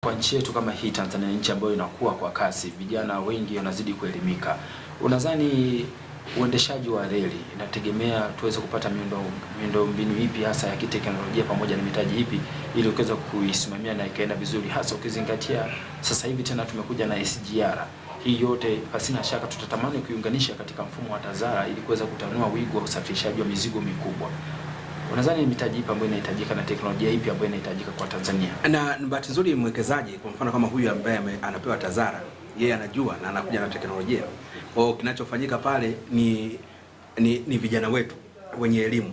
Kwa nchi yetu kama hii Tanzania, nchi ambayo inakuwa kwa kasi, vijana wengi wanazidi kuelimika. Unadhani uendeshaji wa reli inategemea tuweze kupata miundo mbinu ipi hasa ya kiteknolojia pamoja na mitaji ipi ili uweze kuisimamia na ikaenda vizuri, hasa ukizingatia sasa hivi tena tumekuja na SGR. Hii yote pasina shaka tutatamani kuiunganisha katika mfumo wa TAZARA ili kuweza kutanua wigo wa usafirishaji wa mizigo mikubwa. Unadhani mitaji ipi ambayo inahitajika na teknolojia ipi ambayo inahitajika kwa Tanzania? Na bahati nzuri mwekezaji kwa mfano kama huyu ambaye anapewa TAZARA, yeye anajua na anakuja na teknolojia. Kwa kinachofanyika pale ni vijana wetu wenye elimu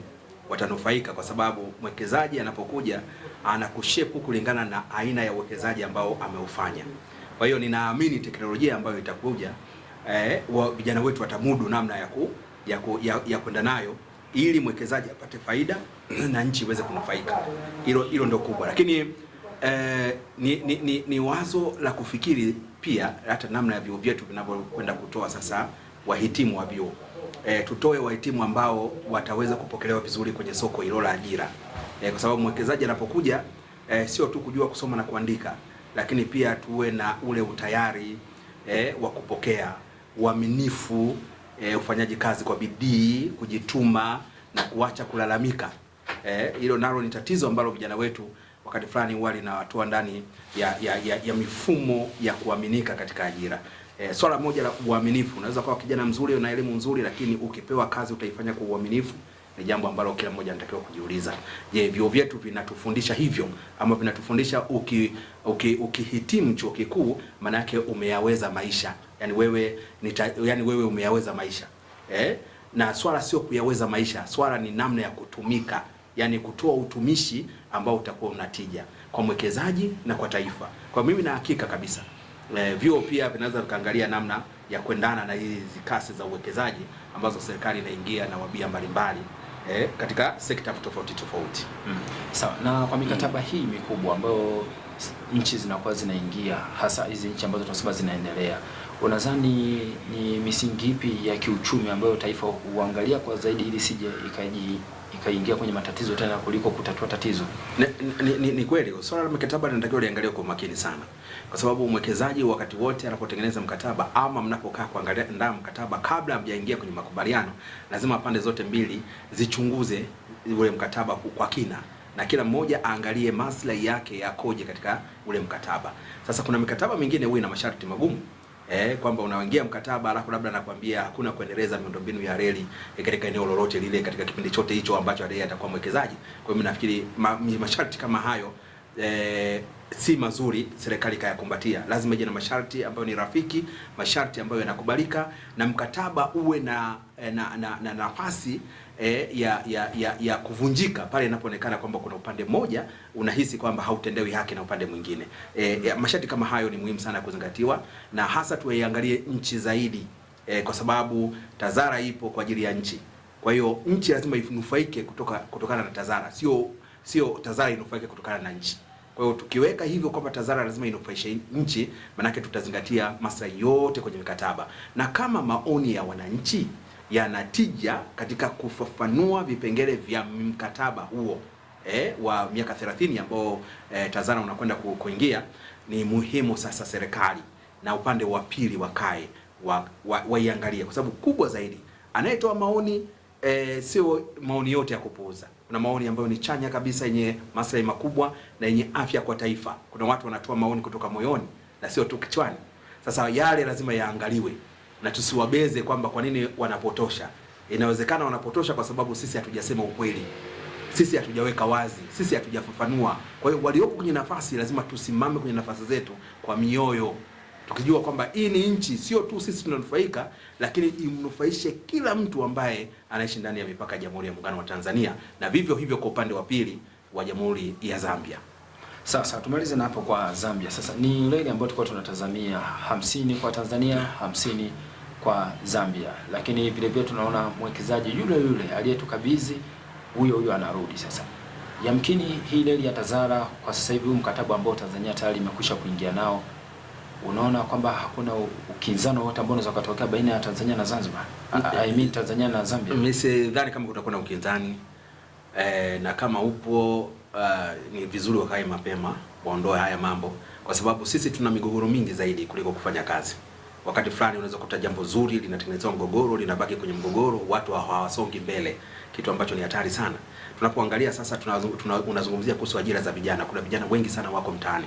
watanufaika, kwa sababu mwekezaji anapokuja anakushepu kulingana na aina ya uwekezaji ambao ameufanya. Kwa hiyo ninaamini teknolojia ambayo itakuja vijana wetu watamudu namna ya kwenda nayo ili mwekezaji apate faida na nchi iweze kunufaika. Hilo ndio kubwa. Lakini ni wazo la kufikiri pia hata namna ya vyuo vyetu vinavyokwenda kutoa sasa wahitimu wa vyuo. Tutoe wahitimu ambao wataweza kupokelewa vizuri kwenye soko hilo la ajira. Kwa sababu mwekezaji anapokuja sio tu kujua kusoma na kuandika, lakini pia tuwe na ule utayari wa kupokea, uaminifu, ufanyaji kazi kwa bidii, kujituma na kuacha kulalamika. Hilo nalo ni tatizo ambalo vijana wetu wakati fulani huwa linawatoa ndani ya mifumo ya kuaminika katika ajira. Swala moja la uaminifu, unaweza kuwa kijana mzuri na elimu nzuri, lakini ukipewa kazi utaifanya kwa uaminifu, ni jambo ambalo kila mmoja anatakiwa kujiuliza. Je, vyuo vyetu vinatufundisha hivyo ama vinatufundisha ukihitimu chuo kikuu maana yake umeyaweza maisha? Yaani wewe umeyaweza maisha. Na swala sio kuyaweza maisha, swala ni namna ya kutumika, yani kutoa utumishi ambao utakuwa unatija kwa mwekezaji na kwa taifa. Kwa mimi na hakika kabisa vyuo pia vinaweza kuangalia namna ya kuendana na hizi kasi za uwekezaji ambazo serikali inaingia na wabia mbalimbali katika sekta tofauti. Sawa. Na kwa mikataba hii mikubwa ambayo nchi zinakuwa zinaingia, hasa hizi nchi ambazo tunasema zinaendelea, unadhani ni misingi ipi ya kiuchumi ambayo taifa huangalia kwa zaidi ili sije ikaingia kwenye matatizo tena kuliko kutatua tatizo? Ni kweli swala la mikataba linatakiwa liangaliwe kwa makini sana, kwa sababu mwekezaji wakati wote anapotengeneza mkataba ama mnapokaa kuangalia ndani mkataba, kabla hamjaingia kwenye makubaliano, lazima pande zote mbili zichunguze ule mkataba kwa kina na kila mmoja aangalie maslahi yake yakoje katika ule mkataba. Sasa kuna mikataba mingine huwa ina masharti magumu, kwamba unaingia mkataba alafu labda anakuambia hakuna kuendeleza miundombinu ya reli katika eneo lolote lile katika kipindi chote hicho ambacho reli atakuwa mwekezaji. Kwa hiyo mimi nafikiri masharti kama hayo si mazuri serikali kayakumbatia. Lazima ije na masharti ambayo ni rafiki, masharti ambayo yanakubalika, na mkataba uwe na nafasi ya kuvunjika pale inapoonekana kwamba kuna upande mmoja unahisi kwamba hautendewi haki na upande mwingine. Masharti kama hayo ni muhimu sana kuzingatiwa, na hasa tuiangalie nchi zaidi, kwa sababu TAZARA ipo kwa ajili ya nchi. Kwa hiyo nchi lazima inufaike kutokana na TAZARA, sio TAZARA inufaike kutokana na nchi. Kwa hiyo tukiweka hivyo kwamba TAZARA lazima inufaishe nchi, manake tutazingatia maslahi yote kwenye mikataba. Na kama maoni ya wananchi yanatija katika kufafanua vipengele vya mkataba huo wa miaka 30 ambao TAZARA unakwenda kuingia, ni muhimu sasa serikali na upande wa pili wakae waiangalie, kwa sababu kubwa zaidi anayetoa maoni sio maoni yote ya kupuuza. Kuna maoni ambayo ni chanya kabisa yenye maslahi makubwa na yenye afya kwa taifa. Kuna watu wanatoa maoni kutoka moyoni na sio tu kichwani. Sasa yale lazima yaangaliwe na tusiwabeze kwamba kwa nini wanapotosha. Inawezekana wanapotosha kwa sababu sisi hatujasema ukweli, sisi hatujaweka wazi, sisi hatujafafanua. Kwa hiyo waliopo kwenye nafasi lazima tusimame kwenye nafasi zetu kwa mioyo, tukijua kwamba hii ni nchi, sio tu sisi tunanufaika, lakini imnufaishe kila mtu ambaye anaishi ndani ya mipaka ya Jamhuri ya Muungano wa Tanzania, na vivyo hivyo kwa upande wa pili wa Jamhuri ya Zambia. Sasa tumalize na hapo kwa Zambia. Sasa ni reli ambayo tulikuwa tunatazamia 50 kwa Tanzania, 50 kwa Zambia, lakini vile vile tunaona mwekezaji yule aliyetukabidhi huyo anarudi sasa. Yamkini hii reli ya TAZARA kwa sasa hivi, mkataba ambao Tanzania tayari imekwisha kuingia nao, unaona kwamba hakuna ukinzano wote ambao unaweza kutokea baina ya Tanzania na Zanzibar, Tanzania na Zambia? Mimi sidhani kama kutakuwa na ukinzani. na kama upo ni vizuri wakae mapema, waondoe haya mambo, kwa sababu sisi tuna migogoro mingi zaidi kuliko kufanya kazi. Wakati fulani unaweza kukuta jambo zuri linatengenezwa mgogoro, linabaki kwenye mgogoro, watu hawasongi mbele, kitu ambacho ni hatari sana. Tunapoangalia sasa, unazungumzia kuhusu ajira za vijana. Kuna vijana wengi sana wako mtaani,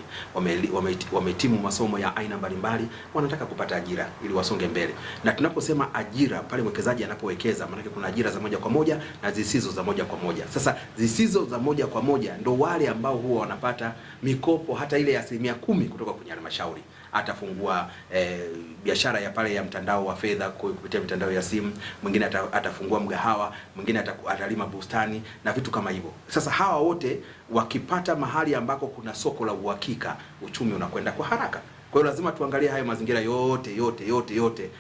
wamehitimu masomo ya aina mbalimbali, wanataka kupata ajira ili wasonge mbele. Na tunaposema ajira, pale mwekezaji anapowekeza, maana kuna ajira za moja kwa moja na zisizo za moja kwa moja. Sasa zisizo za moja kwa moja ndo wale ambao huwa wanapata mikopo hata ile ya 10% kutoka kwenye halmashauri. Atafungua biashara ya pale ya mtandao wa fedha kupitia mitandao ya simu, mwingine atafungua mgahawa, mwingine atalima bustani na vitu kama hivyo. Sasa hawa wote wakipata mahali ambako kuna soko la uhakika, uchumi unakwenda kwa haraka. Kwa hiyo lazima tuangalie hayo mazingira yote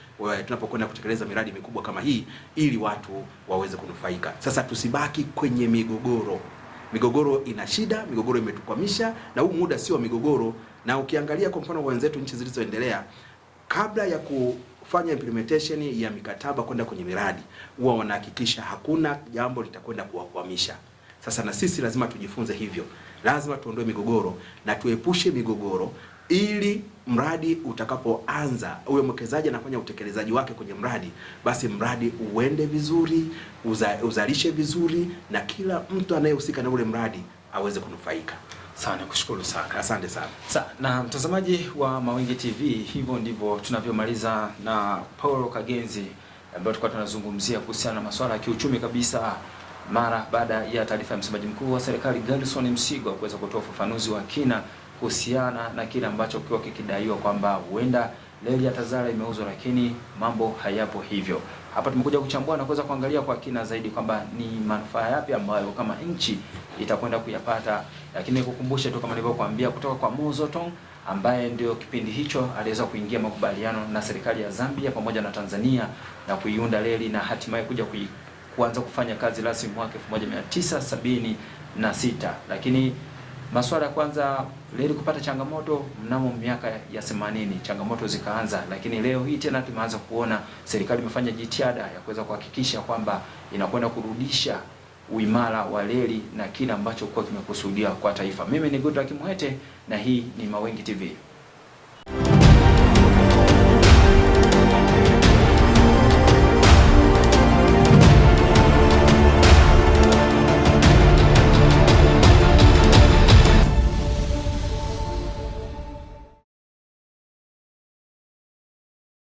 tunapokwenda kutekeleza miradi mikubwa kama hii, ili watu waweze kunufaika. Sasa tusibaki kwenye migogoro. Migogoro ina shida, migogoro imetukwamisha, na huu muda sio migogoro. Na ukiangalia kwa mfano wenzetu nchi zilizoendelea, kabla ya kufanya implementation ya mikataba kwenda kwenye miradi, huwa wanahakikisha hakuna jambo litakwenda kuwakwamisha. Sasa na sisi lazima tujifunze hivyo. Lazima tuondoe migogoro na tuepushe migogoro, ili mradi utakapoanza, huyo mwekezaji anafanya utekelezaji wake kwenye mradi, basi mradi uende vizuri, uzalishe vizuri, na kila mtu anayehusika na ule mradi aweze kunufaika. Sana kushukuru sana. Asante sana. Na mtazamaji wa Mawingi TV, hivyo ndivyo tunavyomaliza na Paulo Kagenzi, ambaye tulikuwa tunazungumzia kuhusiana na masuala ya kiuchumi kabisa, mara baada ya taarifa ya msemaji mkuu wa serikali Gerson Msigwa kuweza kutoa ufafanuzi wa kina kuhusiana na kile ambacho kiwa kikidaiwa kwamba huenda reli ya Tazara imeuzwa, lakini mambo hayapo hivyo. Hapa tumekuja kuchambua na kuweza kuangalia kwa kina zaidi kwamba ni manufaa yapi ambayo kama nchi itakwenda kuyapata, lakini kukumbusha tu kama nilivyokuambia, kutoka kwa Mozotong ambaye ndio kipindi hicho aliweza kuingia makubaliano na serikali ya Zambia pamoja na Tanzania na kuiunda reli na hatimaye kuanza kufanya kazi rasmi mwaka 1976, lakini masuala ya kwanza reli kupata changamoto mnamo miaka ya 80, changamoto zikaanza, lakini leo hii tena tumeanza kuona serikali imefanya jitihada ya kuweza kuhakikisha kwamba inakwenda kurudisha uimara wa reli na kile ambacho kwa kimekusudia kwa taifa. Mimi ni Goodluck Muhete na hii ni Mawingi TV.